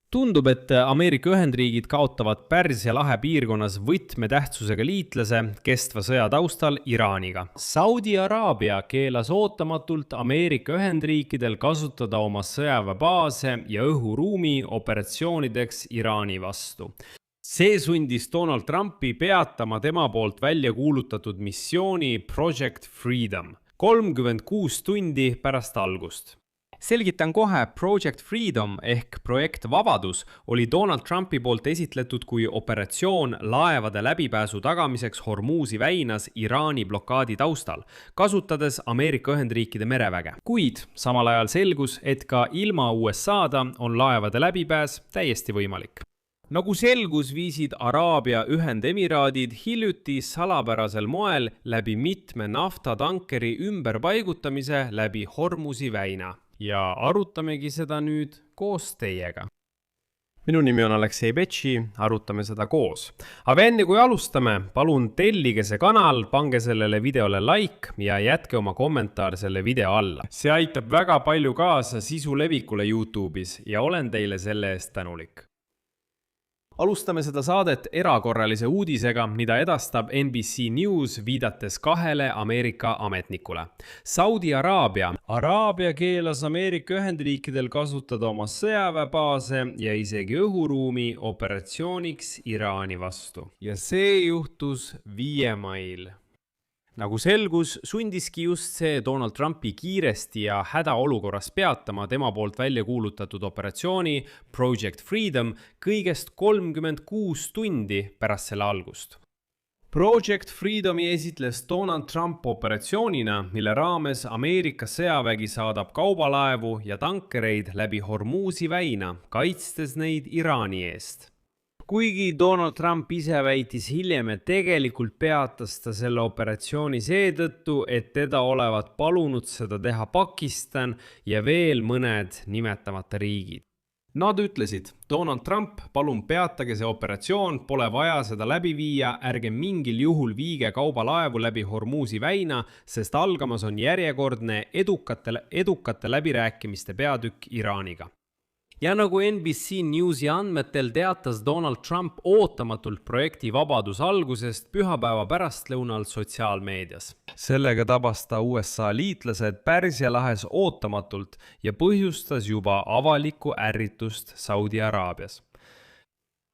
Tundub, et Ameerika Ühendriigid kaotavad Pärsia lahe piirkonnas võtmetähtsusega liitlase kestva sõja taustal Iraaniga. Saudi Araabia keelas ootamatult Ameerika Ühendriikidel kasutada oma sõjaväebaase ja õhuruumi operatsioonideks Iraani vastu. See sundis Donald Trumpi peatama tema poolt välja kuulutatud missiooni Project Freedom 36 tundi pärast algust. Selgitan kohe, Project Freedom ehk projekt Vabadus oli Donald Trumpi poolt esitletud kui operatsioon laevade läbipääsu tagamiseks Hormuzi väinas Iraani blokaadi taustal, kasutades Ameerika Ühendriikide mereväge. Kuid samal ajal selgus, et ka ilma USA-da on laevade läbipääs täiesti võimalik. Nagu selgus, viisid Araabia Ühendemiraadid hiljuti salapärasel moel läbi mitme naftatankeri ümberpaigutamise läbi Hormuzi väina. Ja arutamegi seda nüüd koos teiega. Minu nimi on Aleksei Betši, arutame seda koos. Aga enne kui alustame, palun tellige see kanal, pange sellele videole like ja jätke oma kommentaar selle video alla. See aitab väga palju kaasa sisu levikule YouTube'is ja olen teile selle eest tänulik. Alustame seda saadet erakorralise uudisega, mida edastab NBC News viidates kahele Ameerika ametnikule. Saudi Araabia keelas Ameerika Ühendriikidel kasutada oma sõjaväebaase ja isegi õhuruumi operatsiooniks Iraani vastu. Ja see juhtus 5. mail. Nagu selgus, sundiski just see Donald Trumpi kiiresti ja hädaolukorras peatama tema poolt välja kuulutatud operatsiooni Project Freedom kõigest 36 tundi pärast selle algust. Project Freedomi esitles Donald Trump operatsioonina, mille raames Ameerika sõjavägi saadab kaubalaevu ja tankereid läbi Hormuzi väina, kaitstes neid Iraani eest. Kuigi Donald Trump ise väitis hiljem, et tegelikult peatas ta selle operatsiooni seetõttu, et teda olevat palunud seda teha Pakistan ja veel mõned nimetamata riigid. Nad ütlesid, Donald Trump, palun peatage see operatsioon, pole vaja seda läbi viia, ärge mingil juhul viige kaubalaevu läbi Hormuzi väina, sest algamas on järjekordne edukate läbirääkimiste peatükk Iraaniga. Ja nagu NBC Newsi andmetel teatas Donald Trump ootamatult projekti Vabadus algusest pühapäeva pärastlõunal sotsiaalmeedias. Sellega tabas ta USA liitlased Pärsia lahes ootamatult ja põhjustas juba avalikku ärritust Saudi Araabias.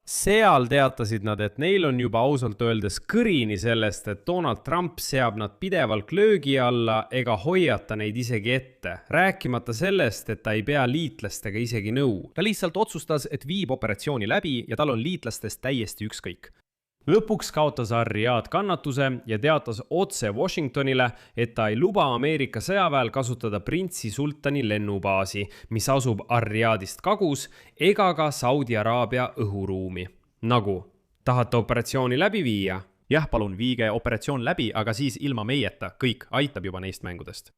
Seal teatasid nad, et neil on juba ausalt öeldes kõrini sellest, et Donald Trump seab nad pidevalt löögi alla ega hoiata neid isegi ette, rääkimata sellest, et ta ei pea liitlastega isegi nõu. Ta lihtsalt otsustas, et viib operatsiooni läbi ja tal on liitlastest täiesti ükskõik. Lõpuks kaotas Ar-Riyad kannatuse ja teatas otse Washingtonile, et ta ei luba Ameerika sõjaväel kasutada Printsi Sultani lennubaasi, mis asub Ar-Riyadist kagus, ega ka Saudi Araabia õhuruumi. Nagu, tahate operatsiooni läbi viia? Jah, palun viige operatsioon läbi, aga siis ilma meieta, kõik aitab juba neist mängudest.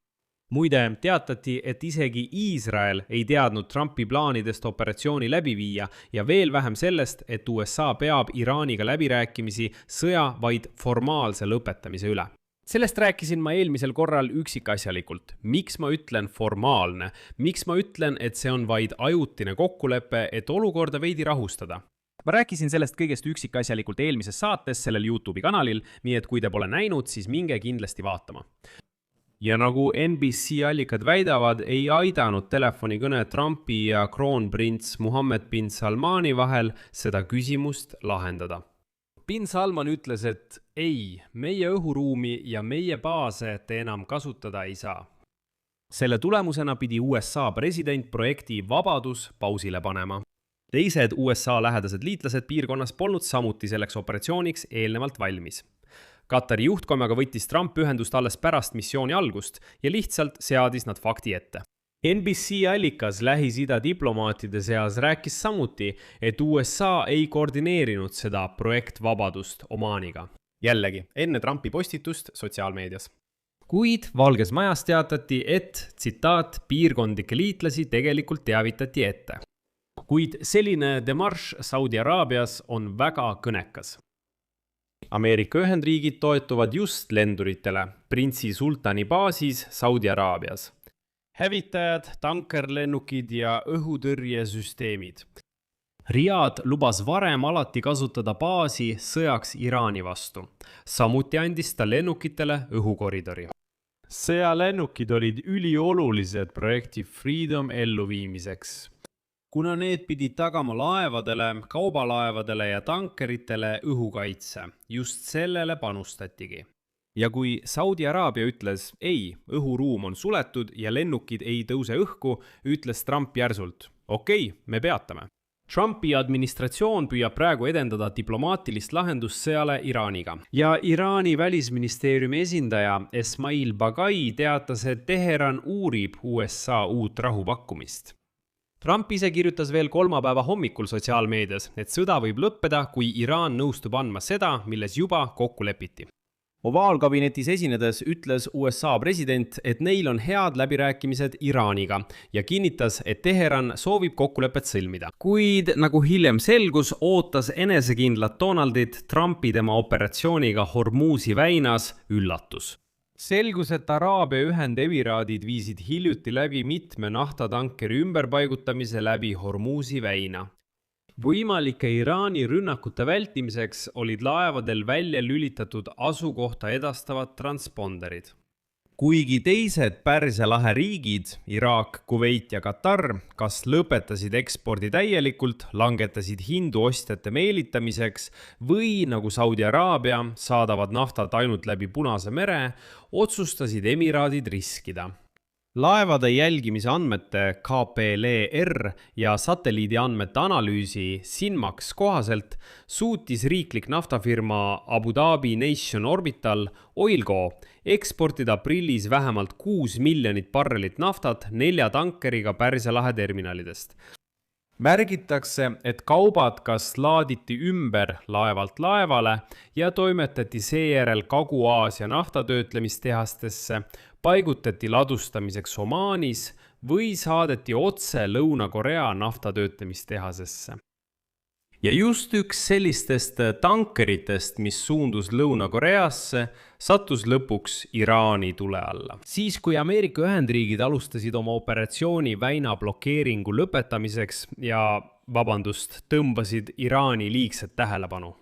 Muide, teatati, et isegi Iisrael ei teadnud Trumpi plaanidest operatsiooni läbi viia ja veel vähem sellest, et USA peab Iraaniga läbirääkimisi sõja vaid formaalse lõpetamise üle. Sellest rääkisin ma eelmisel korral üksikasjalikult. Miks ma ütlen formaalne? Miks ma ütlen, et see on vaid ajutine kokkulepe, et olukorda veidi rahustada? Ma rääkisin sellest kõigest üksikasjalikult eelmises saates sellel YouTube'i kanalil, nii et kui te pole näinud, siis minge kindlasti vaatama. Ja nagu NBC allikad väidavad, ei aidanud telefonikõne Trumpi ja kroonprints Mohammed bin Salmani vahel seda küsimust lahendada. Bin Salman ütles, et ei, meie õhuruumi ja meie baase te enam kasutada ei saa. Selle tulemusena pidi USA president projekti Vabadus pausile panema. Teised USA lähedased liitlased piirkonnas polnud samuti selleks operatsiooniks eelnevalt valmis. Katari juhtkonnaga võttis Trump ühendust alles pärast missiooni algust ja lihtsalt seadis nad fakti ette. NBC allikas Lähis-Ida diplomaatide seas rääkis samuti, et USA ei koordineerinud seda projekt Vabadust Omaaniga. Jällegi, enne Trumpi postitust sotsiaalmeedias. Kuid Valges Majas teatati, et, tsitaat, piirkondlikke liitlasi tegelikult teavitati ette. Kuid selline demarš Saudi Araabias on väga kõnekas. Ameerika Ühendriigid toetuvad just lenduritele Printsi Sultani baasis Saudi Araabias. Hävitajad, tankerlennukid ja õhutõrjesüsteemid. Riyadh lubas varem alati kasutada baasi sõjaks Iraani vastu. Samuti andis ta lennukitele õhukoridori. Sõjalennukid olid üliolulised projekti Freedom elluviimiseks, kuna need pidid tagama laevadele, kaubalaevadele ja tankeritele õhukaitse. Just sellele panustatigi. Ja kui Saudi Araabia ütles, ei, õhuruum on suletud ja lennukid ei tõuse õhku, ütles Trump järsult, okei, me peatame. Trumpi administratsioon püüab praegu edendada diplomaatilist lahendust sõjale Iraaniga. Ja Iraani välisministeeriumi esindaja Esmail Bagai teatas, et Teheran uurib USA uut rahupakkumist. Trump ise kirjutas veel kolmapäeva hommikul sotsiaalmeedias, et sõda võib lõppeda, kui Iraan nõustub andma seda, milles juba kokku lepiti. Ovaalkabinetis esinedes ütles USA president, et neil on head läbirääkimised Iraaniga ja kinnitas, et Teheran soovib kokkulepet sõlmida. Kuid nagu hiljem selgus, ootas enesekindlat Donaldit Trumpi tema operatsiooniga Hormuzi väinas üllatus. Selgus, et Araabia Ühendemiraadid viisid hiljuti läbi mitme naftatankeri ümberpaigutamise läbi Hormuzi väina. Võimalike Iraani rünnakute vältimiseks olid laevadel välja lülitatud asukohta edastavad transponderid. Kuigi teised Pärsia lahe riigid, Iraak, Kuveit ja Katar, kas lõpetasid ekspordi täielikult, langetasid hindu ostjate meelitamiseks või nagu Saudi Araabia saadavad naftat ainult läbi Punase mere, otsustasid emiraadid riskida. Laevade jälgimise andmete KPLR ja satelliidi andmete analüüsi Sinmax kohaselt suutis riiklik naftafirma Abu Dhabi Nation Orbital Oilco eksportida aprillis vähemalt 6 miljonit barrelit naftat 4 tankeriga Pärsia lahe terminalidest. Märgitakse, et kaubad kas laaditi ümber laevalt laevale ja toimetati seejärel Kagu-Aasia naftatöötlemistehastesse, paigutati ladustamiseks Omaanis või saadeti otse Lõuna-Korea naftatöötlemistehasesse. Ja just üks sellistest tankeritest, mis suundus Lõuna-Koreasse, sattus lõpuks Iraani tule alla. Siis, kui Ameerika Ühendriigid alustasid oma operatsiooni väina blokeeringu lõpetamiseks ja, tõmbasid Iraani liigset tähelepanu.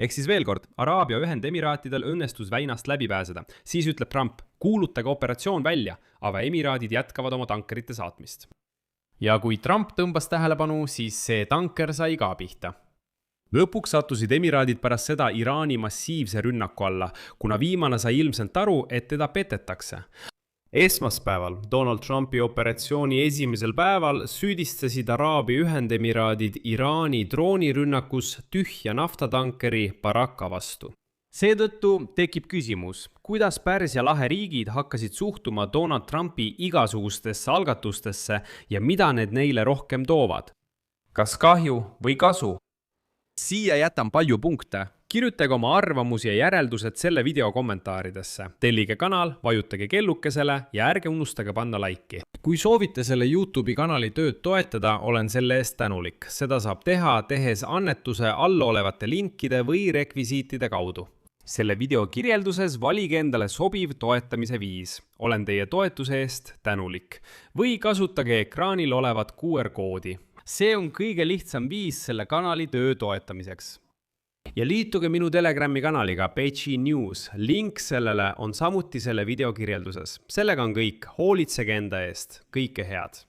Ehk siis veel kord, Araabia Ühendemiraatidel õnnestus väinast läbi pääseda. Siis ütleb Trump, kuulutage operatsioon välja, aga emiraadid jätkavad oma tankerite saatmist. Ja kui Trump tõmbas tähelepanu, siis see tanker sai ka pihta. Lõpuks sattusid emiraadid pärast seda Iraani massiivse rünnaku alla, kuna viimane sai ilmselt aru, et teda petetakse. Esmaspäeval, Donald Trumpi operatsiooni esimesel päeval süüdistasid Araabia Ühendemiraadid Iraani droonirünnakus tühja naftatankeri Baraka vastu. Seetõttu tekib küsimus, kuidas Pärsia lahe riigid hakkasid suhtuma Donald Trumpi igasugustesse algatustesse ja mida need neile rohkem toovad? Kas kahju või kasu? Siia jätan palju punkte. Kirjutage oma arvamusi ja järeldused selle video kommentaaridesse. Tellige kanal, vajutage kellukesele ja ärge unustage panna laiki. Kui soovite selle YouTube'i kanali tööd toetada, olen selle eest tänulik. Seda saab teha, tehes annetuse allolevate linkide või rekvisiitide kaudu. Selle video kirjelduses valige endale sobiv toetamise viis. Olen teie toetuse eest tänulik. Või kasutage ekraanil olevat QR-koodi. See on kõige lihtsam viis selle kanali töö toetamiseks. Ja liituge minu Telegrami kanaliga Pechi News. Link sellele on samuti selle video kirjelduses. Sellega on kõik. Hoolitsege enda eest. Kõike head.